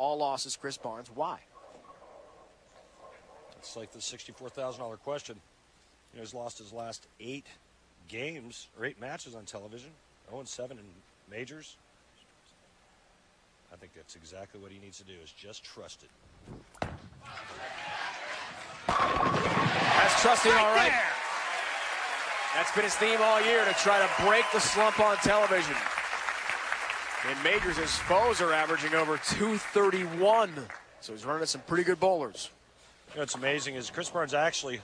all losses. Chris Barnes, why? It's like the $64,000 question. You know, he's lost his last 8 games or 8 matches on television, 0-7 in majors. I think that's exactly what he needs to do, is just trust it. That's trusting all right. That's been his theme all year, to try to break the slump on television. In majors, his foes are averaging over 231. So he's running at some pretty good bowlers. You know what's amazing is Chris Barnes actually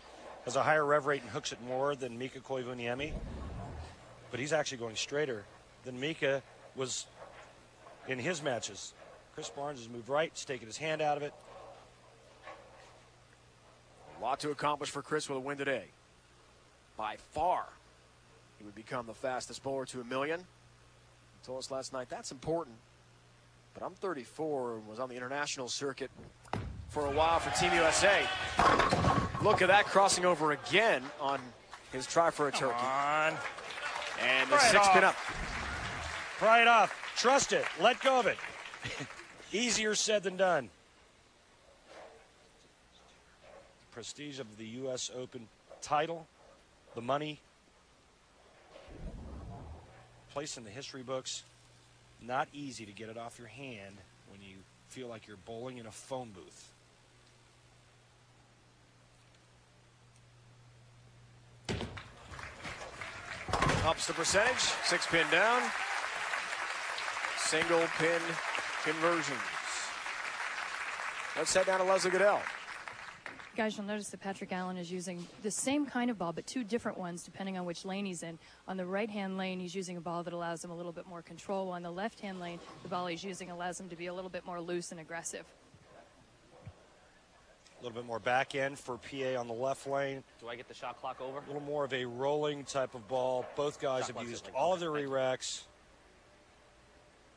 has a higher rev rate and hooks it more than Mika Koivuniemi. But he's actually going straighter than Mika was in his matches. Chris Barnes has moved right, he's taken his hand out of it. A lot to accomplish for Chris with a win today. By far, he would become the fastest bowler to 1 million. He told us last night that's important. But I'm 34 and was on the international circuit for a while for Team USA. Look at that, crossing over again on his try for a turkey. Come on. And the 6-pin up. Pry it off. Trust it. Let go of it. Easier said than done. The prestige of the U.S. Open title, the money, place in the history books. Not easy to get it off your hand when you feel like you're bowling in a phone booth. Ups the percentage, 6-pin down. Single pin conversions. Let's head down to Leslie Goodell. Guys, you'll notice that Patrick Allen is using the same kind of ball, but 2 different ones depending on which lane he's in. On the right-hand lane, he's using a ball that allows him a little bit more control. On the left-hand lane, the ball he's using allows him to be a little bit more loose and aggressive. A little bit more back end for PA on the left lane. Do I get the shot clock over? A little more of a rolling type of ball. Both guys have used all of their re-racks.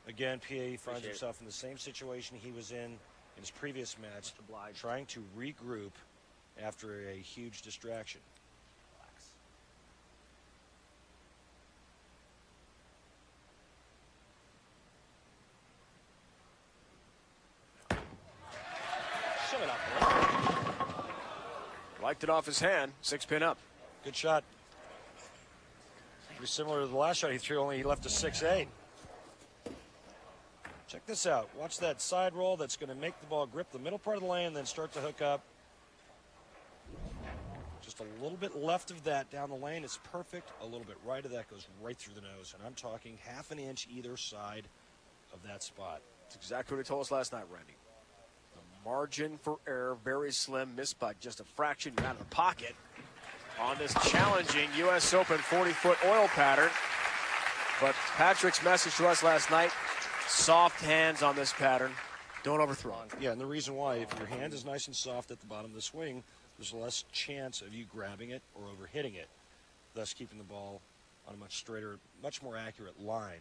Again, PA finds himself in the same situation he was in his previous match, trying to regroup after a huge distraction. Shove it up. Liked it off his hand, 6-pin up. Good shot. Pretty similar to the last shot he threw, only he left a 6-8. Check this out. Watch that side roll. That's going to make the ball grip the middle part of the lane and then start to hook up. Just a little bit left of that down the lane is perfect. A little bit right of that goes right through the nose. And I'm talking half an inch either side of that spot. That's exactly what he told us last night, Randy. The margin for error, very slim, missed by just a fraction. You're out of the pocket on this challenging U.S. Open 40-foot oil pattern. But Patrick's message to us last night, soft hands on this pattern. Don't overthrow it. Yeah, and the reason why, if your hand is nice and soft at the bottom of the swing, there's less chance of you grabbing it or overhitting it, thus keeping the ball on a much straighter, much more accurate line.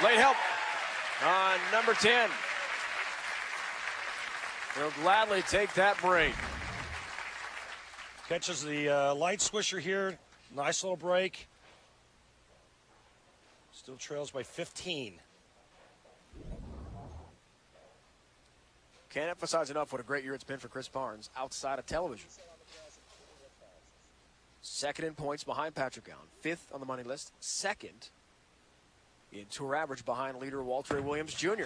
Late help on number 10. He'll gladly take that break. Catches the light swisher here. Nice little break. Still trails by 15. Can't emphasize enough what a great year it's been for Chris Barnes outside of television. Second in points behind Patrick Allen. 5th on the money list. Second in tour average behind leader Walter Williams Jr.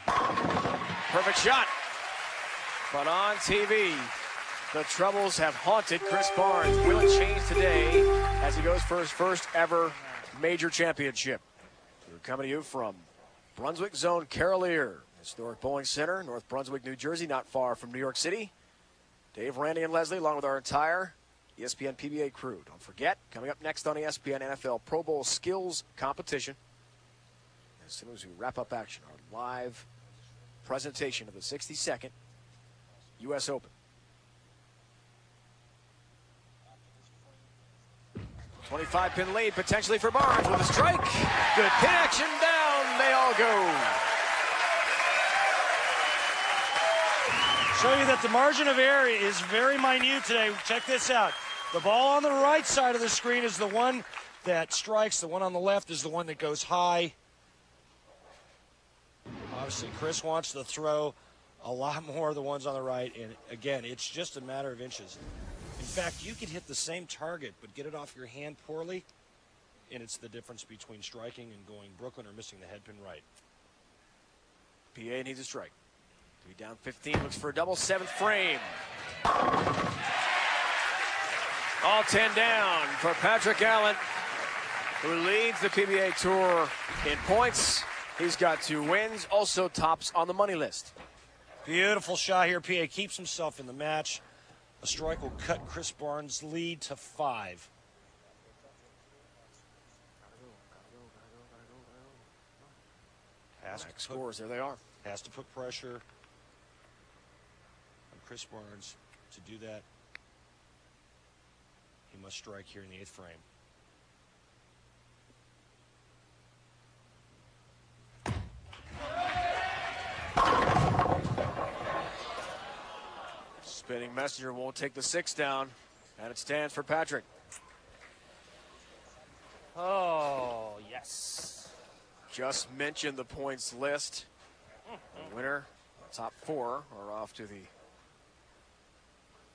Perfect shot. But on TV, the troubles have haunted Chris Barnes. Will it change today as he goes for his first ever major championship? We're coming to you from Brunswick Zone Carolier, historic bowling center, North Brunswick, New Jersey, not far from New York City. Dave, Randy, and Leslie, along with our entire ESPN PBA crew. Don't forget, coming up next on ESPN NFL Pro Bowl Skills Competition. As soon as we wrap up action, our live presentation of the 62nd U.S. Open. 25-pin lead potentially for Barnes with a strike. Good pin action, down they all go. Show you that the margin of error is very minute today. Check this out. The ball on the right side of the screen is the one that strikes. The one on the left is the one that goes high. Obviously, Chris wants to throw a lot more of the ones on the right. And again, it's just a matter of inches. In fact, you could hit the same target, but get it off your hand poorly. And it's the difference between striking and going Brooklyn or missing the headpin right. PA needs a strike. To be down 15, looks for a double, 7th frame. All 10 down for Patrick Allen, who leads the PBA Tour in points. He's got 2 wins, also tops on the money list. Beautiful shot here. PA keeps himself in the match. A strike will cut Chris Barnes' lead to 5. Scores, there they are. Has to put pressure on Chris Barnes. To do that, he must strike here in the 8th frame. Spinning Messenger won't take the 6 down, and it stands for Patrick. Oh, yes. Just mentioned the points list. The winner, top 4, are off to the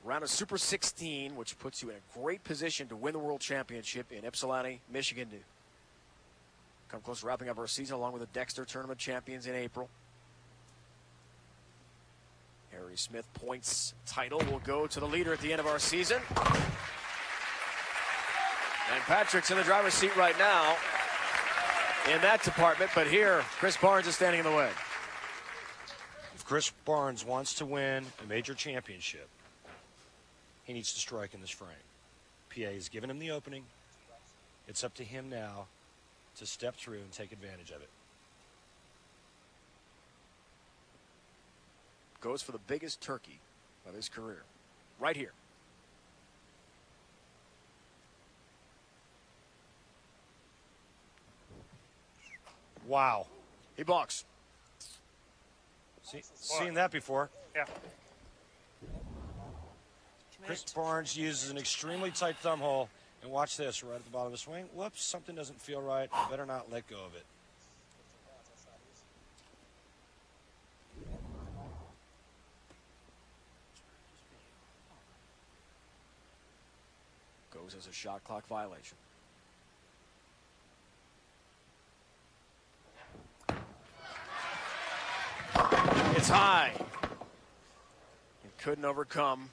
round of Super 16, which puts you in a great position to win the World Championship in Ypsilanti, Michigan, to come close to wrapping up our season along with the Dexter Tournament champions in April. Harry Smith points title will go to the leader at the end of our season. And Patrick's in the driver's seat right now in that department, but here, Chris Barnes is standing in the way. If Chris Barnes wants to win a major championship, he needs to strike in this frame. PA has given him the opening. It's up to him now to step through and take advantage of it. Goes for the biggest turkey of his career. Right here. Wow. He balks. Seen that before. Yeah. Chris Barnes uses an extremely tight thumb hole. And watch this, right at the bottom of the swing. Whoops, something doesn't feel right. I better not let go of it. Goes as a shot clock violation. It's high. He couldn't overcome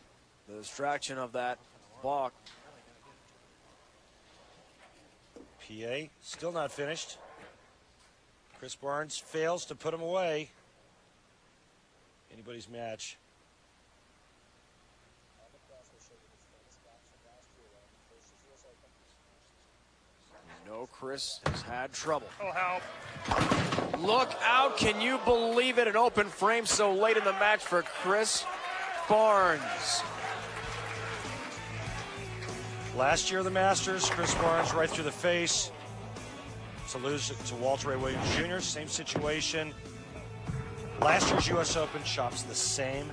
the distraction of that balk. PA still not finished. Chris Barnes fails to put him away. Anybody's match. You know Chris has had trouble. Oh, help. Look out, can you believe it? An open frame so late in the match for Chris Barnes. Last year of the Masters, Chris Barnes right through the face to lose to Walter Ray Williams Jr. Same situation. Last year's U.S. Open chops the same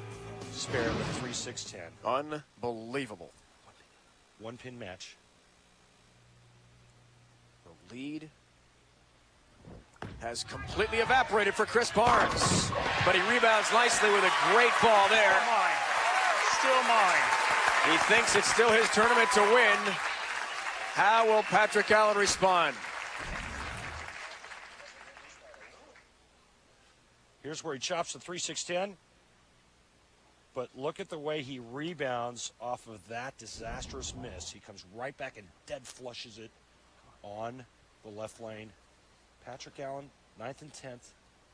spare with 3-6-10. Unbelievable. 1-pin match. The lead has completely evaporated for Chris Barnes, but he rebounds nicely with a great ball there. Still mine. He thinks it's still his tournament to win. How will Patrick Allen respond? Here's where he chops the 3-6-10. But look at the way he rebounds off of that disastrous miss. He comes right back and dead flushes it on the left lane. Patrick Allen, 9th and 10th.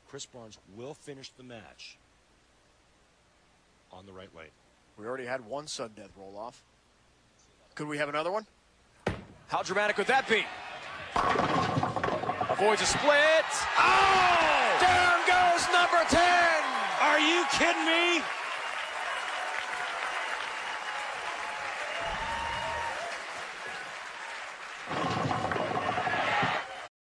Chris Barnes will finish the match on the right lane. We already had one sudden death roll off. Could we have another one? How dramatic would that be? Avoids a split. Oh! Down goes number 10! Are you kidding me?